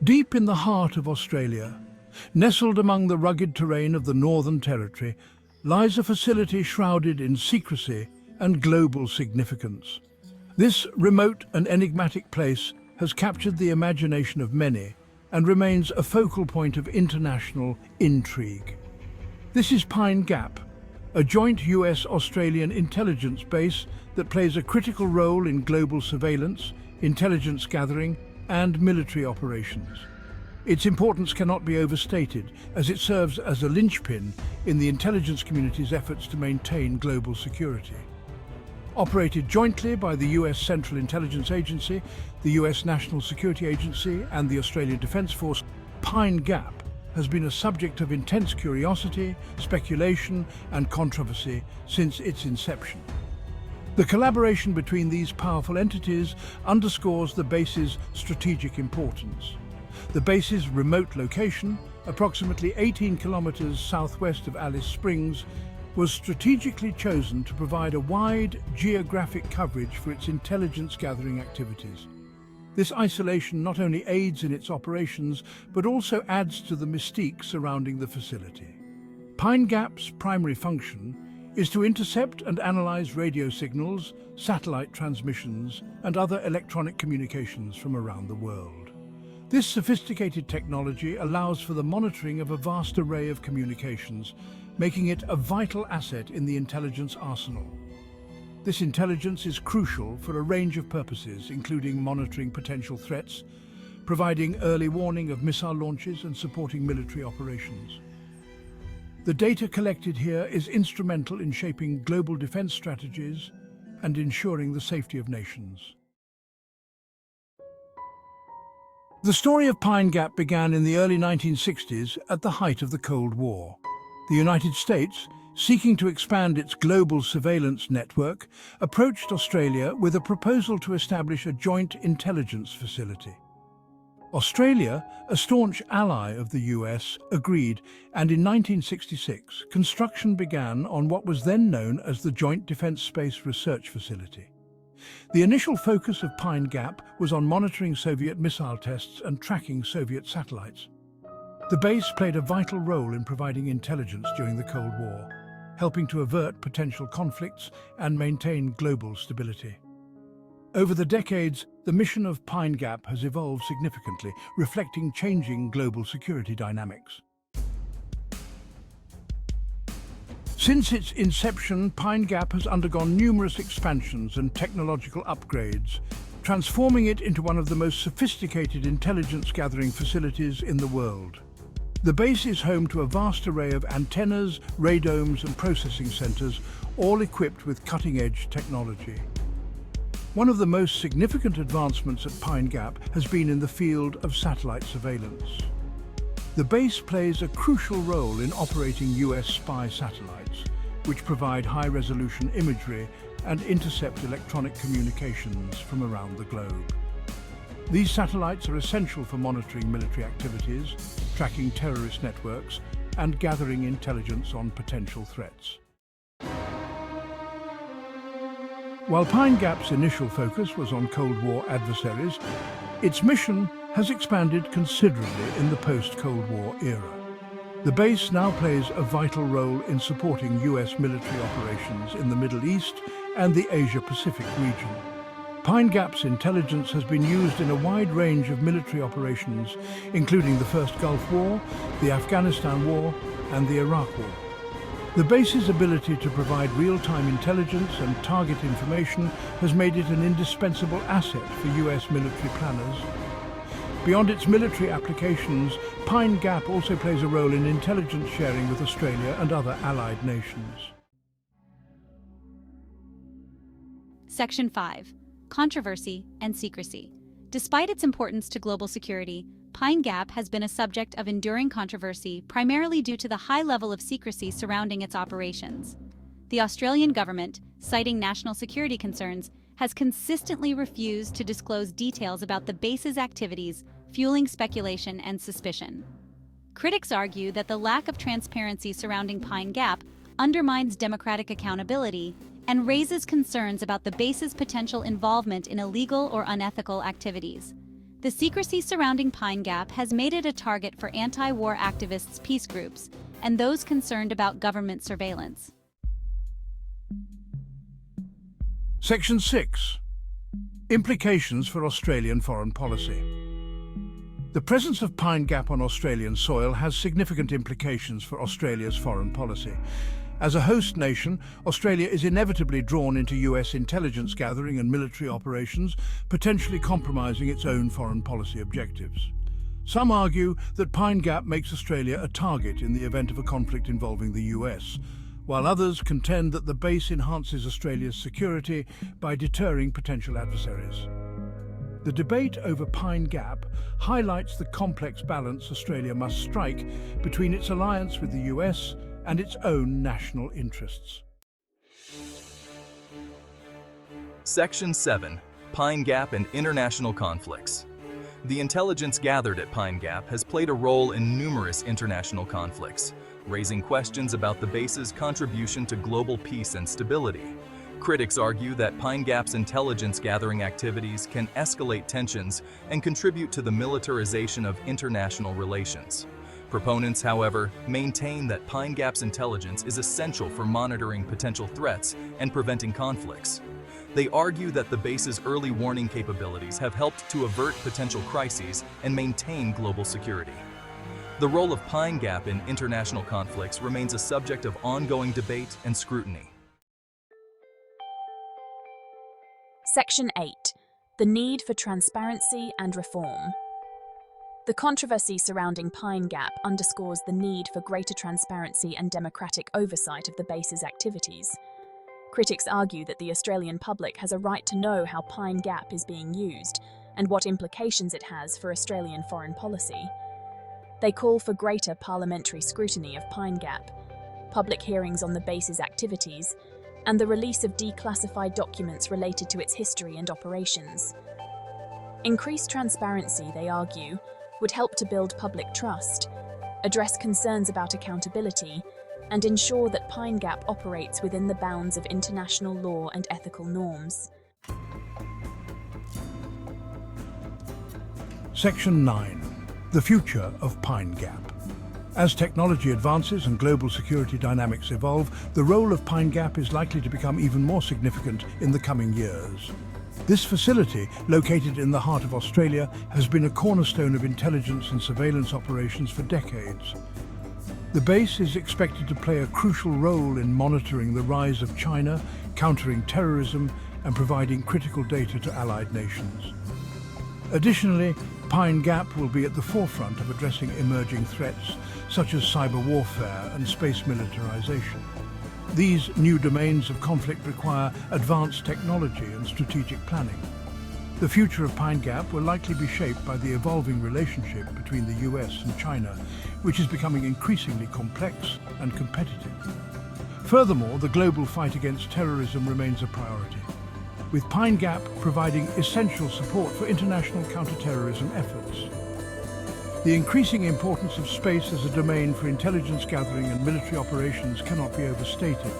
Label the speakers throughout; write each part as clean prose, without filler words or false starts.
Speaker 1: Deep in the heart of Australia, nestled among the rugged terrain of the Northern Territory, lies a facility shrouded in secrecy and global significance. This remote and enigmatic place has captured the imagination of many and remains a focal point of international intrigue. This is Pine Gap, a joint US-Australian intelligence base that plays a critical role in global surveillance, intelligence gathering, and military operations. Its importance cannot be overstated, as it serves as a linchpin in the intelligence community's efforts to maintain global security. Operated jointly by the US Central Intelligence Agency, the US National Security Agency, and the Australian Defence Force, Pine Gap has been a subject of intense curiosity, speculation, and controversy since its inception. The collaboration between these powerful entities underscores the base's strategic importance. The base's remote location, approximately 18 kilometers southwest of Alice Springs, was strategically chosen to provide a wide geographic coverage for its intelligence-gathering activities. This isolation not only aids in its operations, but also adds to the mystique surrounding the facility. Pine Gap's primary function is to intercept and analyze radio signals, satellite transmissions, and other electronic communications from around the world. This sophisticated technology allows for the monitoring of a vast array of communications, making it a vital asset in the intelligence arsenal. This intelligence is crucial for a range of purposes, including monitoring potential threats, providing early warning of missile launches, and supporting military operations. The data collected here is instrumental in shaping global defense strategies and ensuring the safety of nations. The story of Pine Gap began in the early 1960s at the height of the Cold War. The United States, seeking to expand its global surveillance network, approached Australia with a proposal to establish a joint intelligence facility. Australia, a staunch ally of the US, agreed, and in 1966, construction began on what was then known as the Joint Defence Space Research Facility. The initial focus of Pine Gap was on monitoring Soviet missile tests and tracking Soviet satellites. The base played a vital role in providing intelligence during the Cold War, helping to avert potential conflicts and maintain global stability. Over the decades, the mission of Pine Gap has evolved significantly, reflecting changing global security dynamics. Since its inception, Pine Gap has undergone numerous expansions and technological upgrades, transforming it into one of the most sophisticated intelligence-gathering facilities in the world. The base is home to a vast array of antennas, radomes, and processing centers, all equipped with cutting-edge technology. One of the most significant advancements at Pine Gap has been in the field of satellite surveillance. The base plays a crucial role in operating US spy satellites, which provide high-resolution imagery and intercept electronic communications from around the globe. These satellites are essential for monitoring military activities, tracking terrorist networks, and gathering intelligence on potential threats. While Pine Gap's initial focus was on Cold War adversaries, its mission has expanded considerably in the post-Cold War era. The base now plays a vital role in supporting US military operations in the Middle East and the Asia-Pacific region. Pine Gap's intelligence has been used in a wide range of military operations, including the First Gulf War, the Afghanistan War, and the Iraq War. The base's ability to provide real-time intelligence and target information has made it an indispensable asset for US military planners. Beyond its military applications, Pine Gap also plays a role in intelligence sharing with Australia and other allied nations.
Speaker 2: Section 5. Controversy and secrecy. Despite its importance to global security, Pine Gap has been a subject of enduring controversy primarily due to the high level of secrecy surrounding its operations. The Australian government, citing national security concerns, has consistently refused to disclose details about the base's activities, fueling speculation and suspicion. Critics argue that the lack of transparency surrounding Pine Gap undermines democratic accountability and raises concerns about the base's potential involvement in illegal or unethical activities. The secrecy surrounding Pine Gap has made it a target for anti-war activists, peace groups, and those concerned about government surveillance.
Speaker 1: Section 6. Implications for Australian foreign policy. The presence of Pine Gap on Australian soil has significant implications for Australia's foreign policy. As a host nation, Australia is inevitably drawn into US intelligence gathering and military operations, potentially compromising its own foreign policy objectives. Some argue that Pine Gap makes Australia a target in the event of a conflict involving the US, while others contend that the base enhances Australia's security by deterring potential adversaries. The debate over Pine Gap highlights the complex balance Australia must strike between its alliance with the US and its own national interests.
Speaker 3: Section 7. Pine Gap and International Conflicts. The intelligence gathered at Pine Gap has played a role in numerous international conflicts, raising questions about the base's contribution to global peace and stability. Critics argue that Pine Gap's intelligence gathering activities can escalate tensions and contribute to the militarization of international relations. Proponents, however, maintain that Pine Gap's intelligence is essential for monitoring potential threats and preventing conflicts. They argue that the base's early warning capabilities have helped to avert potential crises and maintain global security. The role of Pine Gap in international conflicts remains a subject of ongoing debate and scrutiny.
Speaker 4: Section 8. The need for transparency and reform. The controversy surrounding Pine Gap underscores the need for greater transparency and democratic oversight of the base's activities. Critics argue that the Australian public has a right to know how Pine Gap is being used and what implications it has for Australian foreign policy. They call for greater parliamentary scrutiny of Pine Gap, public hearings on the base's activities, and the release of declassified documents related to its history and operations. Increased transparency, they argue, would help to build public trust, address concerns about accountability, and ensure that Pine Gap operates within the bounds of international law and ethical norms.
Speaker 1: Section 9. The future of Pine Gap. As technology advances and global security dynamics evolve, the role of Pine Gap is likely to become even more significant in the coming years. This facility, located in the heart of Australia, has been a cornerstone of intelligence and surveillance operations for decades. The base is expected to play a crucial role in monitoring the rise of China, countering terrorism, and providing critical data to allied nations. Additionally, Pine Gap will be at the forefront of addressing emerging threats such as cyber warfare and space militarization. These new domains of conflict require advanced technology and strategic planning. The future of Pine Gap will likely be shaped by the evolving relationship between the US and China, which is becoming increasingly complex and competitive. Furthermore, the global fight against terrorism remains a priority, with Pine Gap providing essential support for international counterterrorism efforts. The increasing importance of space as a domain for intelligence gathering and military operations cannot be overstated.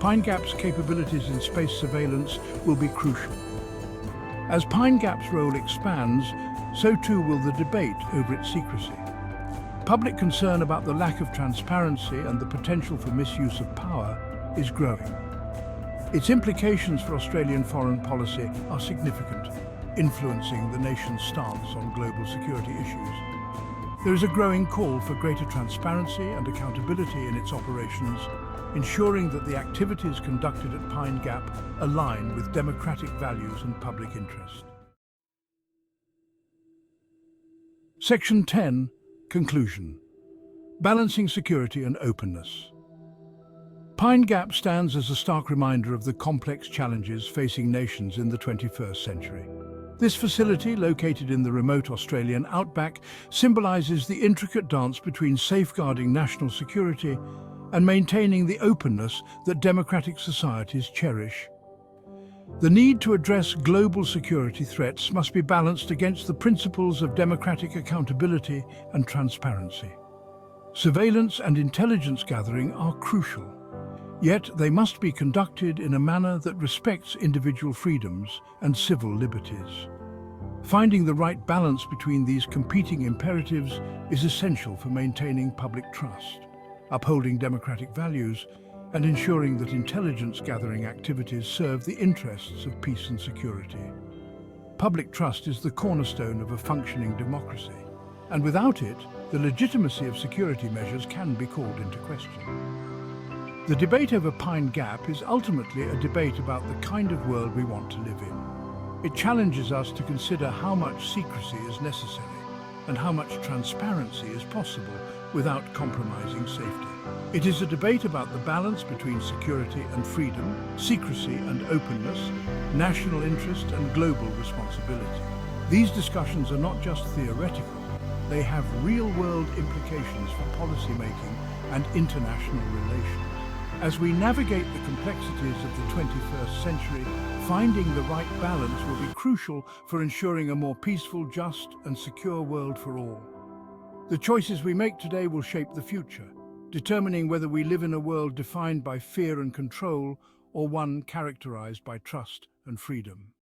Speaker 1: Pine Gap's capabilities in space surveillance will be crucial. As Pine Gap's role expands, so too will the debate over its secrecy. Public concern about the lack of transparency and the potential for misuse of power is growing. Its implications for Australian foreign policy are significant, influencing the nation's stance on global security issues. There is a growing call for greater transparency and accountability in its operations, ensuring that the activities conducted at Pine Gap align with democratic values and public interest. Section 10. Conclusion. Balancing security and openness. Pine Gap stands as a stark reminder of the complex challenges facing nations in the 21st century. This facility, located in the remote Australian outback, symbolises the intricate dance between safeguarding national security and maintaining the openness that democratic societies cherish. The need to address global security threats must be balanced against the principles of democratic accountability and transparency. Surveillance and intelligence gathering are crucial, yet they must be conducted in a manner that respects individual freedoms and civil liberties. Finding the right balance between these competing imperatives is essential for maintaining public trust, upholding democratic values, and ensuring that intelligence-gathering activities serve the interests of peace and security. Public trust is the cornerstone of a functioning democracy, and without it, the legitimacy of security measures can be called into question. The debate over Pine Gap is ultimately a debate about the kind of world we want to live in. It challenges us to consider how much secrecy is necessary and how much transparency is possible without compromising safety. It is a debate about the balance between security and freedom, secrecy and openness, national interest and global responsibility. These discussions are not just theoretical, they have real-world implications for policymaking and international relations. As we navigate the complexities of the 21st century, finding the right balance will be crucial for ensuring a more peaceful, just, and secure world for all. The choices we make today will shape the future, determining whether we live in a world defined by fear and control or one characterized by trust and freedom.